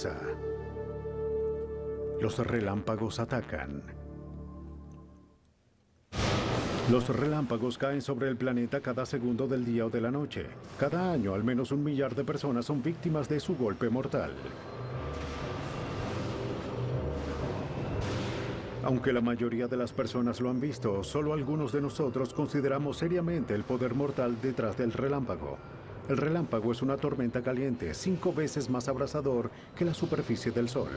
naturaleza. Los relámpagos atacan. Los relámpagos caen sobre el planeta cada segundo del día o de la noche. Cada año, al menos 1 millar de personas son víctimas de su golpe mortal. Aunque la mayoría de las personas lo han visto, solo algunos de nosotros consideramos seriamente el poder mortal detrás del relámpago. El relámpago es una tormenta caliente, 5 veces más abrasador que la superficie del Sol.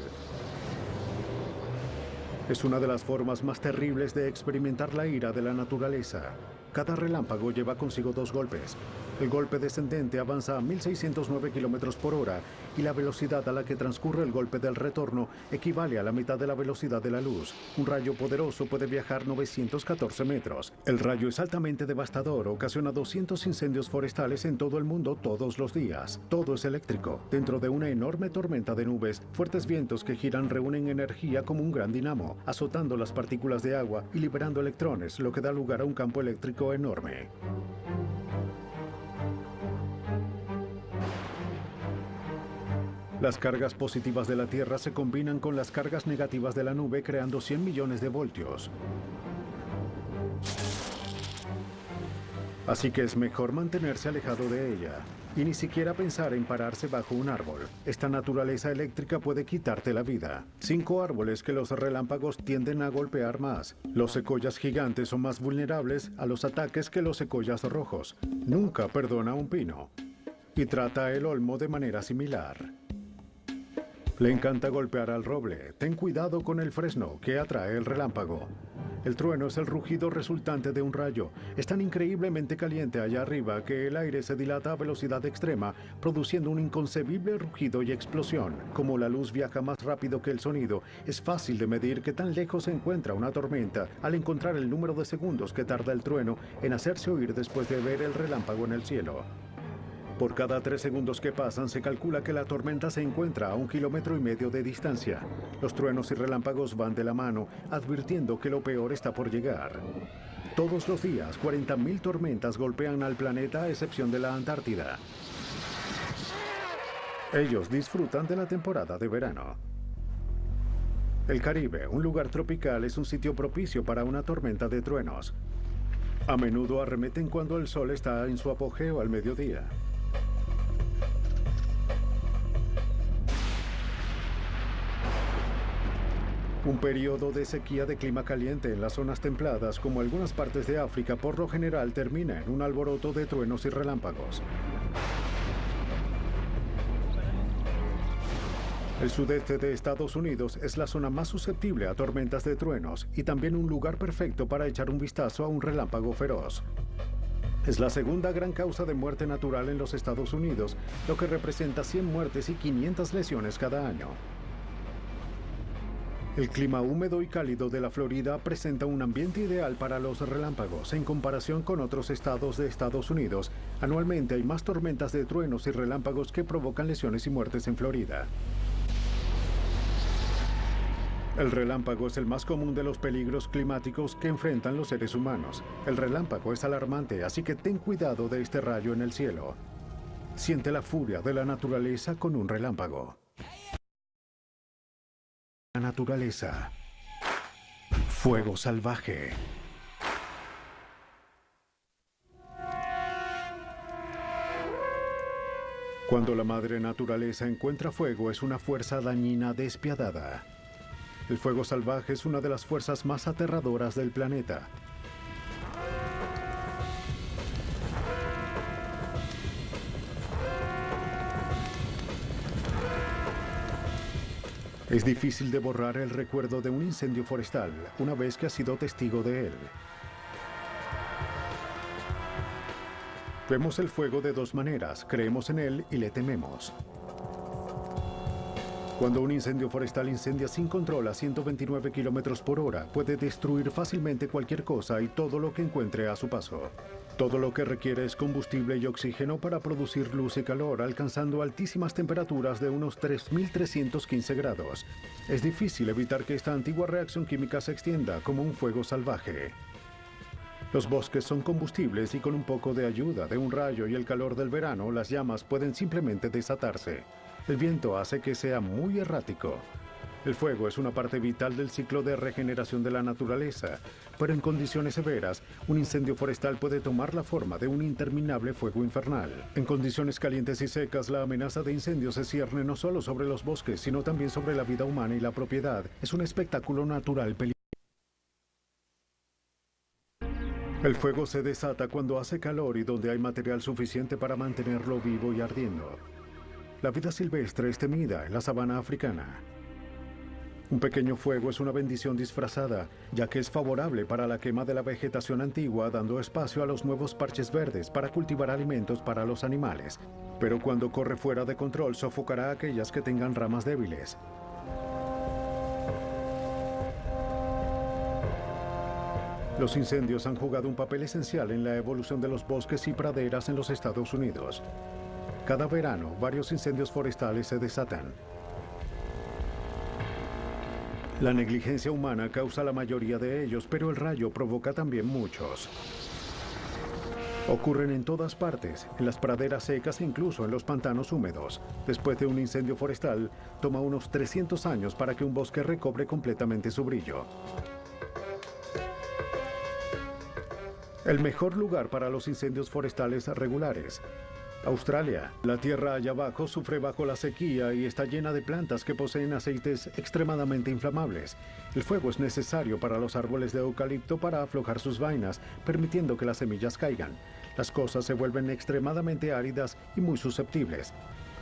Es una de las formas más terribles de experimentar la ira de la naturaleza. Cada relámpago lleva consigo 2 golpes. El golpe descendente avanza a 1.609 kilómetros por hora y la velocidad a la que transcurre el golpe del retorno equivale a la mitad de la velocidad de la luz. Un rayo poderoso puede viajar 914 metros. El rayo es altamente devastador, ocasiona 200 incendios forestales en todo el mundo todos los días. Todo es eléctrico. Dentro de una enorme tormenta de nubes, fuertes vientos que giran reúnen energía como un gran dinamo, azotando las partículas de agua y liberando electrones, lo que da lugar a un campo eléctrico enorme. Las cargas positivas de la Tierra se combinan con las cargas negativas de la nube, creando 100 millones de voltios. Así que es mejor mantenerse alejado de ella y ni siquiera pensar en pararse bajo un árbol. Esta naturaleza eléctrica puede quitarte la vida. 5 árboles que los relámpagos tienden a golpear más. Los secoyas gigantes son más vulnerables a los ataques que los secoyas rojos. Nunca perdona un pino. Y trata el olmo de manera similar. Le encanta golpear al roble. Ten cuidado con el fresno que atrae el relámpago. El trueno es el rugido resultante de un rayo. Es tan increíblemente caliente allá arriba que el aire se dilata a velocidad extrema, produciendo un inconcebible rugido y explosión. Como la luz viaja más rápido que el sonido, es fácil de medir qué tan lejos se encuentra una tormenta al encontrar el número de segundos que tarda el trueno en hacerse oír después de ver el relámpago en el cielo. Por cada 3 segundos que pasan, se calcula que la tormenta se encuentra a 1,5 kilómetros de distancia. Los truenos y relámpagos van de la mano, advirtiendo que lo peor está por llegar. Todos los días, 40.000 tormentas golpean al planeta a excepción de la Antártida. Ellos disfrutan de la temporada de verano. El Caribe, un lugar tropical, es un sitio propicio para una tormenta de truenos. A menudo arremeten cuando el sol está en su apogeo al mediodía. Un periodo de sequía de clima caliente en las zonas templadas, como algunas partes de África, por lo general termina en un alboroto de truenos y relámpagos. El sudeste de Estados Unidos es la zona más susceptible a tormentas de truenos y también un lugar perfecto para echar un vistazo a un relámpago feroz. Es la segunda gran causa de muerte natural en los Estados Unidos, lo que representa 100 muertes y 500 lesiones cada año. El clima húmedo y cálido de la Florida presenta un ambiente ideal para los relámpagos. En comparación con otros estados de Estados Unidos, anualmente hay más tormentas de truenos y relámpagos que provocan lesiones y muertes en Florida. El relámpago es el más común de los peligros climáticos que enfrentan los seres humanos. El relámpago es alarmante, así que ten cuidado de este rayo en el cielo. Siente la furia de la naturaleza con un relámpago. La naturaleza. Fuego salvaje. Cuando la madre naturaleza encuentra fuego, es una fuerza dañina despiadada. El fuego salvaje es una de las fuerzas más aterradoras del planeta. Es difícil de borrar el recuerdo de un incendio forestal una vez que has sido testigo de él. Vemos el fuego de 2 maneras, creemos en él y le tememos. Cuando un incendio forestal incendia sin control a 129 kilómetros por hora, puede destruir fácilmente cualquier cosa y todo lo que encuentre a su paso. Todo lo que requiere es combustible y oxígeno para producir luz y calor, alcanzando altísimas temperaturas de unos 3.315 grados. Es difícil evitar que esta antigua reacción química se extienda como un fuego salvaje. Los bosques son combustibles y con un poco de ayuda de un rayo y el calor del verano, las llamas pueden simplemente desatarse. El viento hace que sea muy errático. El fuego es una parte vital del ciclo de regeneración de la naturaleza, pero en condiciones severas, un incendio forestal puede tomar la forma de un interminable fuego infernal. En condiciones calientes y secas, la amenaza de incendio se cierne no solo sobre los bosques, sino también sobre la vida humana y la propiedad. Es un espectáculo natural peligroso. El fuego se desata cuando hace calor y donde hay material suficiente para mantenerlo vivo y ardiendo. La vida silvestre es temida en la sabana africana. Un pequeño fuego es una bendición disfrazada, ya que es favorable para la quema de la vegetación antigua, dando espacio a los nuevos parches verdes para cultivar alimentos para los animales. Pero cuando corre fuera de control, sofocará a aquellas que tengan ramas débiles. Los incendios han jugado un papel esencial en la evolución de los bosques y praderas en los Estados Unidos. Cada verano, varios incendios forestales se desatan. La negligencia humana causa la mayoría de ellos, pero el rayo provoca también muchos. Ocurren en todas partes, en las praderas secas e incluso en los pantanos húmedos. Después de un incendio forestal, toma unos 300 años para que un bosque recobre completamente su brillo. El mejor lugar para los incendios forestales regulares. Australia. La tierra allá abajo sufre bajo la sequía y está llena de plantas que poseen aceites extremadamente inflamables. El fuego es necesario para los árboles de eucalipto para aflojar sus vainas, permitiendo que las semillas caigan. Las cosas se vuelven extremadamente áridas y muy susceptibles.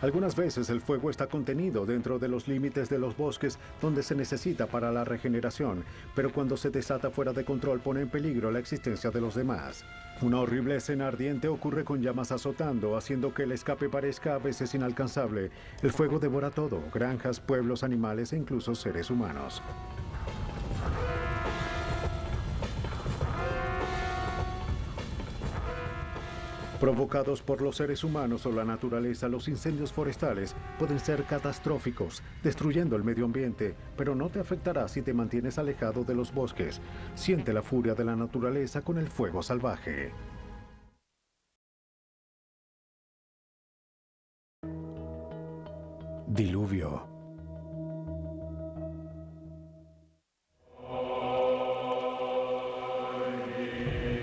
Algunas veces el fuego está contenido dentro de los límites de los bosques donde se necesita para la regeneración, pero cuando se desata fuera de control pone en peligro la existencia de los demás. Una horrible escena ardiente ocurre con llamas azotando, haciendo que el escape parezca a veces inalcanzable. El fuego devora todo, granjas, pueblos, animales e incluso seres humanos. Provocados por los seres humanos o la naturaleza, los incendios forestales pueden ser catastróficos, destruyendo el medio ambiente, pero no te afectará si te mantienes alejado de los bosques. Siente la furia de la naturaleza con el fuego salvaje. Diluvio.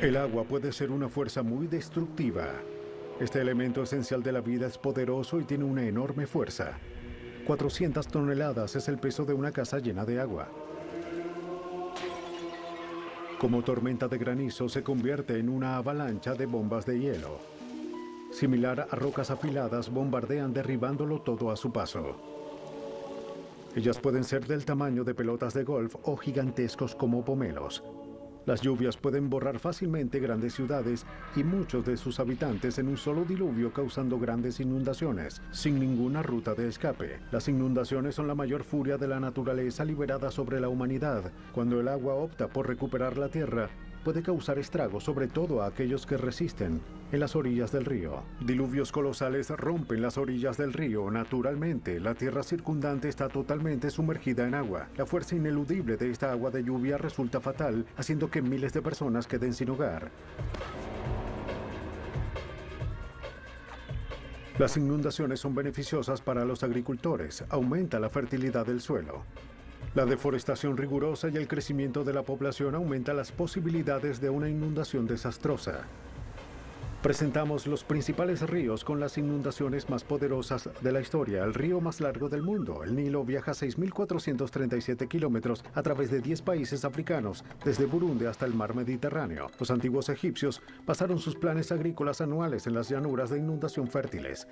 El agua puede ser una fuerza muy destructiva. Este elemento esencial de la vida es poderoso y tiene una enorme fuerza. 400 toneladas es el peso de una casa llena de agua. Como tormenta de granizo, se convierte en una avalancha de bombas de hielo. Similar a rocas afiladas, bombardean derribándolo todo a su paso. Ellas pueden ser del tamaño de pelotas de golf o gigantescos como pomelos. Las lluvias pueden borrar fácilmente grandes ciudades y muchos de sus habitantes en un solo diluvio, causando grandes inundaciones, sin ninguna ruta de escape. Las inundaciones son la mayor furia de la naturaleza liberada sobre la humanidad. Cuando el agua opta por recuperar la tierra, puede causar estragos, sobre todo a aquellos que resisten, en las orillas del río. Diluvios colosales rompen las orillas del río. Naturalmente, la tierra circundante está totalmente sumergida en agua. La fuerza ineludible de esta agua de lluvia resulta fatal, haciendo que miles de personas queden sin hogar. Las inundaciones son beneficiosas para los agricultores. Aumenta la fertilidad del suelo. La deforestación rigurosa y el crecimiento de la población aumenta las posibilidades de una inundación desastrosa. Presentamos los principales ríos con las inundaciones más poderosas de la historia. El río más largo del mundo, el Nilo, viaja 6.437 kilómetros a través de 10 países africanos, desde Burundi hasta el mar Mediterráneo. Los antiguos egipcios basaron sus planes agrícolas anuales en las llanuras de inundación fértiles.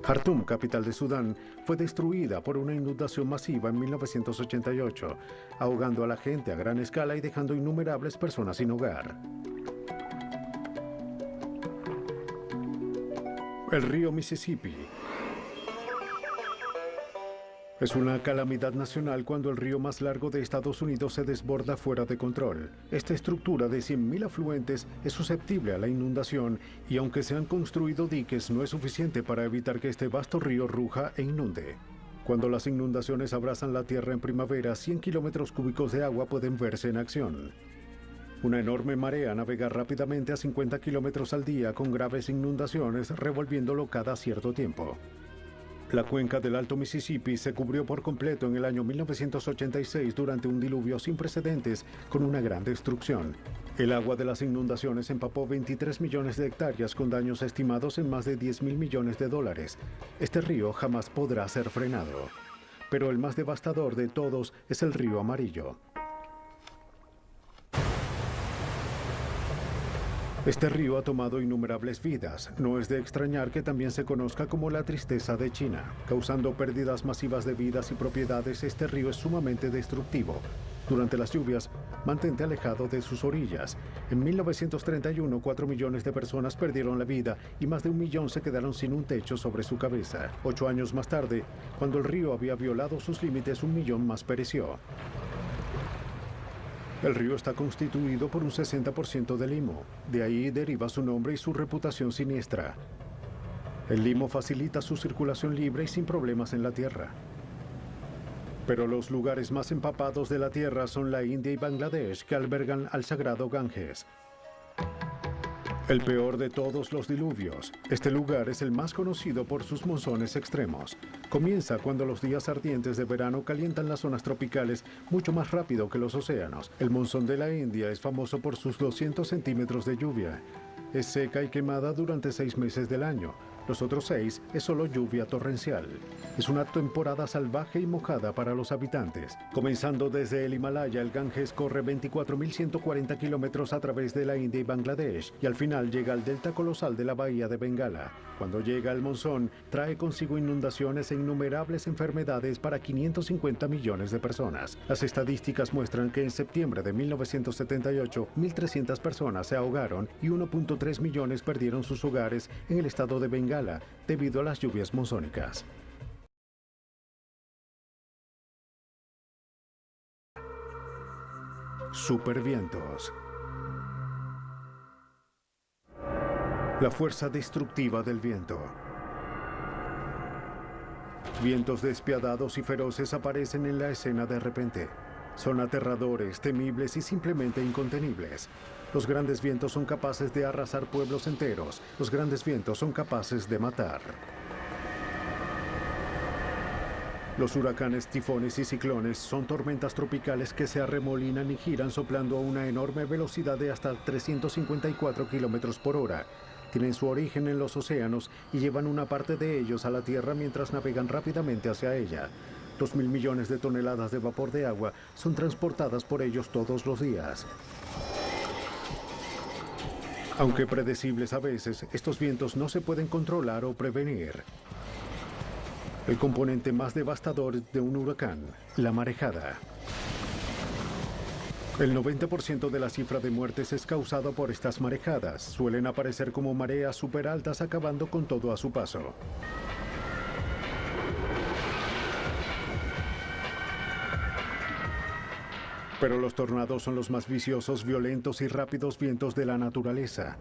Jartum, capital de Sudán, fue destruida por una inundación masiva en 1988, ahogando a la gente a gran escala y dejando innumerables personas sin hogar. El río Mississippi es una calamidad nacional cuando el río más largo de Estados Unidos se desborda fuera de control. Esta estructura de 100.000 afluentes es susceptible a la inundación y aunque se han construido diques, no es suficiente para evitar que este vasto río ruja e inunde. Cuando las inundaciones abrazan la tierra en primavera, 100 kilómetros cúbicos de agua pueden verse en acción. Una enorme marea navega rápidamente a 50 kilómetros al día con graves inundaciones, revolviéndolo cada cierto tiempo. La cuenca del Alto Mississippi se cubrió por completo en el año 1986 durante un diluvio sin precedentes con una gran destrucción. El agua de las inundaciones empapó 23 millones de hectáreas con daños estimados en más de 10.000 millones de dólares. Este río jamás podrá ser frenado. Pero el más devastador de todos es el río Amarillo. Este río ha tomado innumerables vidas. No es de extrañar que también se conozca como la tristeza de China. Causando pérdidas masivas de vidas y propiedades, este río es sumamente destructivo. Durante las lluvias, mantente alejado de sus orillas. En 1931, 4 millones de personas perdieron la vida y más de 1 millón se quedaron sin un techo sobre su cabeza. 8 años más tarde, cuando el río había violado sus límites, 1 millón más pereció. El río está constituido por un 60% de limo. De ahí deriva su nombre y su reputación siniestra. El limo facilita su circulación libre y sin problemas en la tierra. Pero los lugares más empapados de la tierra son la India y Bangladesh, que albergan al sagrado Ganges. El peor de todos los diluvios. Este lugar es el más conocido por sus monzones extremos. Comienza cuando los días ardientes de verano calientan las zonas tropicales mucho más rápido que los océanos. El monzón de la India es famoso por sus 200 centímetros de lluvia. Es seca y quemada durante 6 meses del año. Los otros 6 es solo lluvia torrencial. Es una temporada salvaje y mojada para los habitantes. Comenzando desde el Himalaya, el Ganges corre 24.140 kilómetros a través de la India y Bangladesh y al final llega al delta colosal de la bahía de Bengala. Cuando llega el monzón, trae consigo inundaciones e innumerables enfermedades para 550 millones de personas. Las estadísticas muestran que en septiembre de 1978, 1.300 personas se ahogaron y 1.3 millones perdieron sus hogares en el estado de Bengala debido a las lluvias monzónicas. Supervientos. La fuerza destructiva del viento. Vientos despiadados y feroces aparecen en la escena de repente. Son aterradores, temibles y simplemente incontenibles. Los grandes vientos son capaces de arrasar pueblos enteros. Los grandes vientos son capaces de matar. Los huracanes, tifones y ciclones son tormentas tropicales que se arremolinan y giran soplando a una enorme velocidad de hasta 354 kilómetros por hora. Tienen su origen en los océanos y llevan una parte de ellos a la Tierra mientras navegan rápidamente hacia ella. 2.000 millones de toneladas de vapor de agua son transportadas por ellos todos los días. Aunque predecibles a veces, estos vientos no se pueden controlar o prevenir. El componente más devastador de un huracán, la marejada. El 90% de la cifra de muertes es causado por estas marejadas. Suelen aparecer como mareas súper altas acabando con todo a su paso. Pero los tornados son los más viciosos, violentos y rápidos vientos de la naturaleza.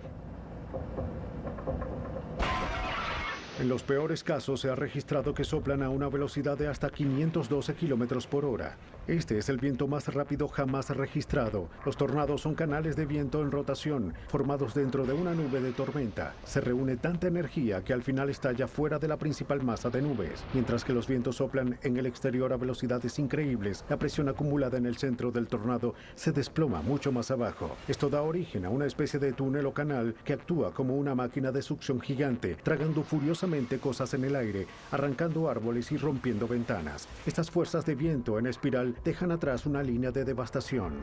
En los peores casos se ha registrado que soplan a una velocidad de hasta 512 kilómetros por hora. Este es el viento más rápido jamás registrado. Los tornados son canales de viento en rotación, formados dentro de una nube de tormenta. Se reúne tanta energía que al final estalla fuera de la principal masa de nubes. Mientras que los vientos soplan en el exterior a velocidades increíbles, la presión acumulada en el centro del tornado se desploma mucho más abajo. Esto da origen a una especie de túnel o canal que actúa como una máquina de succión gigante, tragando furiosamente cosas en el aire, arrancando árboles y rompiendo ventanas. Estas fuerzas de viento en espiral dejan atrás una línea de devastación.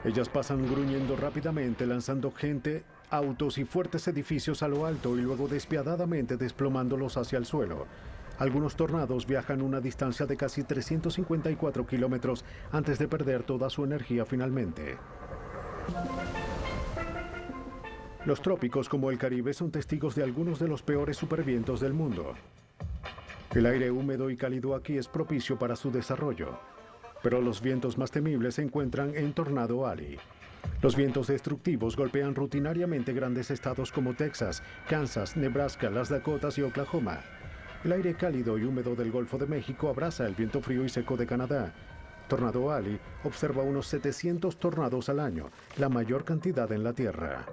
Ellas pasan gruñendo rápidamente, lanzando gente, autos y fuertes edificios a lo alto y luego despiadadamente desplomándolos hacia el suelo. Algunos tornados viajan una distancia de casi 354 kilómetros antes de perder toda su energía finalmente. Los trópicos como el Caribe son testigos de algunos de los peores supervientos del mundo. El aire húmedo y cálido aquí es propicio para su desarrollo. Pero los vientos más temibles se encuentran en Tornado Alley. Los vientos destructivos golpean rutinariamente grandes estados como Texas, Kansas, Nebraska, las Dakotas y Oklahoma. El aire cálido y húmedo del Golfo de México abraza el viento frío y seco de Canadá. Tornado Alley observa unos 700 tornados al año, la mayor cantidad en la Tierra.